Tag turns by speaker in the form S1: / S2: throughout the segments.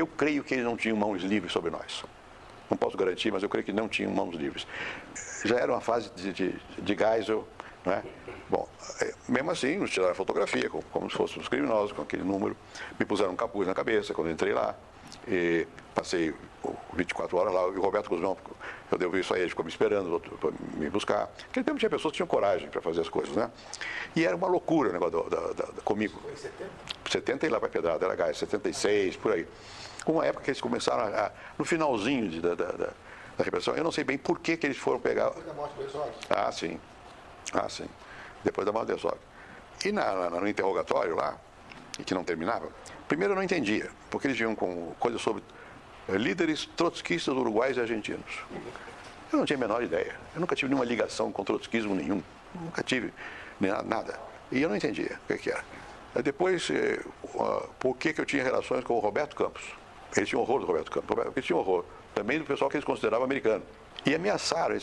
S1: Eu creio que eles não tinham mãos livres sobre nós. Não posso garantir, mas eu creio que não tinham mãos livres. Já era uma fase de Geisel, não é? Bom, mesmo assim, nos tiraram fotografia, como se fossem os criminosos, com aquele número. Me puseram um capuz na cabeça quando entrei lá. E passei 24 horas lá. E o Roberto Guzmão, eu devo isso a ele, ficou me esperando para me buscar. Naquele tempo tinha pessoas que tinham coragem para fazer as coisas, né? E era uma loucura o negócio comigo. Foi em 70? 70 e lá para Pedrada, era Gás, 76, por aí. Uma época que eles começaram no finalzinho da repressão, eu não sei bem por que eles foram pegar.
S2: Depois da morte do Herzog?
S1: Ah, sim. Ah, sim. Depois da morte do Herzog. E no interrogatório lá, que não terminava, primeiro eu não entendia, porque eles vinham com coisas sobre líderes trotskistas uruguaios e argentinos. Eu não tinha a menor ideia. Eu nunca tive nenhuma ligação com trotskismo nenhum. Nunca tive nada. E eu não entendia o que era. Aí depois, por que eu tinha relações com o Roberto Campos? Eles tinham horror do Roberto Campos. Eles tinham horror também do pessoal que eles consideravam americano. E ameaçaram,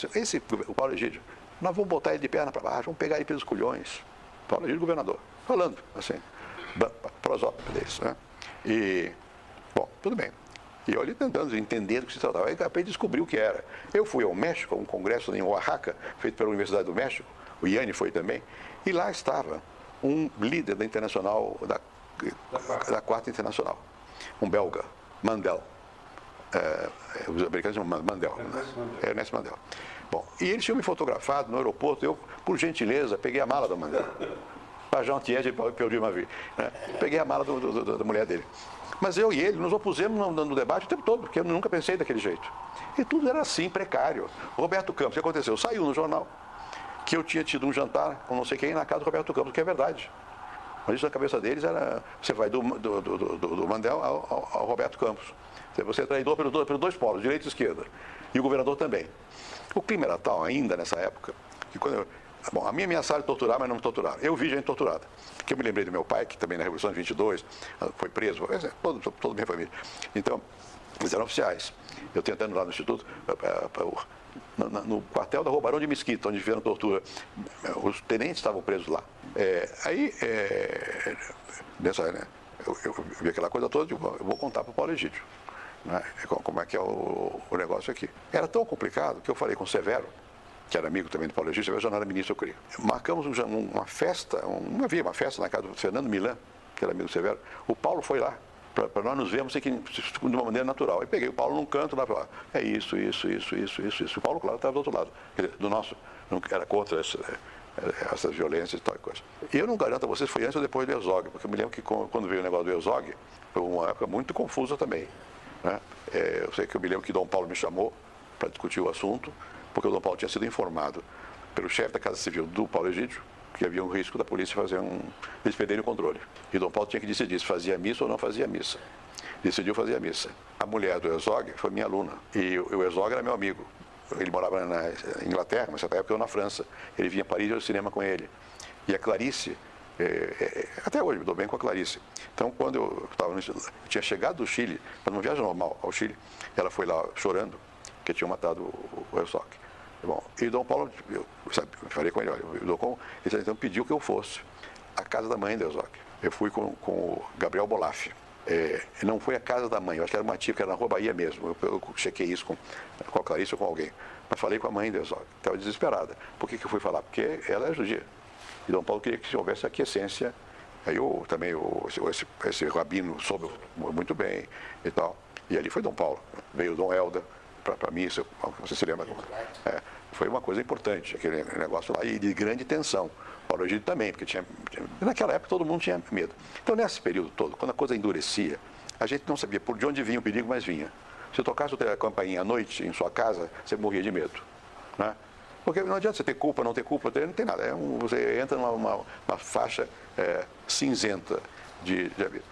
S1: o Paulo Egídio, nós vamos botar ele de perna para baixo, vamos pegar ele pelos culhões. Paulo Egídio, governador, falando assim, prosópio deles, né? E, bom, tudo bem. E eu ali tentando entender do que se tratava. Aí acabei de descobrir o que era. Eu fui ao México, a um congresso em Oaxaca, feito pela Universidade do México, o Iane foi também, e lá estava um líder da Internacional, da Quarta Internacional, um belga, Mandel. Os americanos chamam Mandel. Ernesto Mandel. Bom, e eles tinham me fotografado no aeroporto, eu, por gentileza, peguei a mala do Mandel. Para gentileza, perdi uma vez. Né? Peguei a mala da mulher dele. Mas eu e ele nos opusemos no debate o tempo todo, porque eu nunca pensei daquele jeito. E tudo era assim, precário. Roberto Campos, o que aconteceu? Saiu no jornal que eu tinha tido um jantar com não sei quem na casa do Roberto Campos, que é verdade. Mas isso na cabeça deles era, você vai do Mandel ao Roberto Campos. Você é traidor pelos dois polos, direita e esquerda. E o governador também. O clima era tal ainda nessa época, que quando a minha ameaçaram de torturar, mas não me torturaram. Eu vi gente torturada. Que eu me lembrei do meu pai, que também na Revolução de 22 foi preso, toda a minha família. Então, eles eram oficiais. Eu tentando lá no Instituto, no quartel da Rua Barão de Mesquita, onde vieram tortura, os tenentes estavam presos lá. Eu vi aquela coisa toda, eu vou contar para o Paulo Egídio, né, como é que é o negócio aqui. Era tão complicado que eu falei com o Severo, que era amigo também do Paulo Egídio, Severo já não era ministro, eu creio. Marcamos uma festa, havia uma festa na casa do Fernando Milan, que era amigo do Severo. O Paulo foi lá, para nós nos vermos de uma maneira natural. Aí peguei o Paulo num canto lá e falei, é isso. O Paulo, claro, estava do outro lado, do nosso, não era contra essas violências e tal coisa. E eu não garanto a vocês se foi antes ou depois do Herzog, porque eu me lembro que quando veio o negócio do Herzog, foi uma época muito confusa também. Né? Eu sei que eu me lembro que Dom Paulo me chamou para discutir o assunto, porque o Dom Paulo tinha sido informado pelo chefe da Casa Civil do Paulo Egídio que havia um risco da polícia fazer eles perderem o controle. E Dom Paulo tinha que decidir se fazia missa ou não fazia missa. Decidiu fazer a missa. A mulher do Herzog foi minha aluna, e o Herzog era meu amigo. Ele morava na Inglaterra, mas nessa época eu na França. Ele vinha a Paris e eu ao cinema com ele. E a Clarice, até hoje me dou bem com a Clarice. Então, quando eu tinha chegado do Chile, para uma viagem normal ao Chile, ela foi lá chorando, que tinham matado o Herzog. Bom, e Dom Paulo, eu falei com ele, olha, ele então pediu que eu fosse à casa da mãe do Herzog. Eu fui com o Gabriel Bolaf. Não foi a casa da mãe, eu acho que era uma tia, que era na Rua Bahia mesmo. Eu chequei isso com a Clarice ou com alguém. Mas falei com a mãe do Herzog, estava desesperada. Por que eu fui falar? Porque ela é judia. E Dom Paulo queria que houvesse aquiescência. Aí esse rabino soube muito bem e tal. E ali foi Dom Paulo. Veio o Dom Helder para a missa, você se lembra? Foi uma coisa importante, aquele negócio lá, e de grande tensão. Paulo Egídio também, porque naquela época todo mundo tinha medo. Então, nesse período todo, quando a coisa endurecia, a gente não sabia por de onde vinha o perigo, mas vinha. Se tocasse a campainha à noite em sua casa, você morria de medo. Né? Porque não adianta você ter culpa, não ter culpa, não tem nada. Você entra numa faixa cinzenta de vida.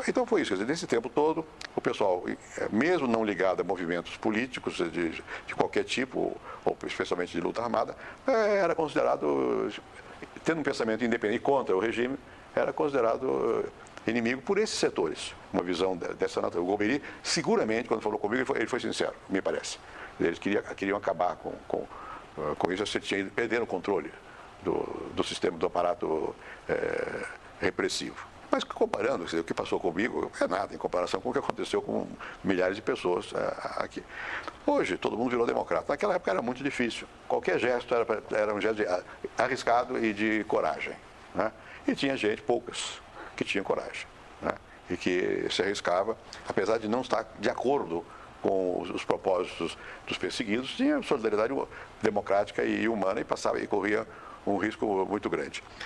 S1: Então foi isso, quer dizer, nesse tempo todo, o pessoal, mesmo não ligado a movimentos políticos de qualquer tipo, ou especialmente de luta armada, era considerado, tendo um pensamento independente contra o regime, era considerado inimigo por esses setores. Uma visão dessa natureza. O Golbery, seguramente, quando falou comigo, ele foi sincero, me parece. Eles queriam acabar com isso, você perderam o controle do sistema, do aparato repressivo. Mas comparando, o que passou comigo é nada em comparação com o que aconteceu com milhares de pessoas aqui. Hoje, todo mundo virou democrata. Naquela época era muito difícil. Qualquer gesto era um gesto arriscado e de coragem. Né? E tinha gente, poucas, que tinham coragem. Né? E que se arriscava, apesar de não estar de acordo com os propósitos dos perseguidos, tinha solidariedade democrática e humana e passava e corria um risco muito grande.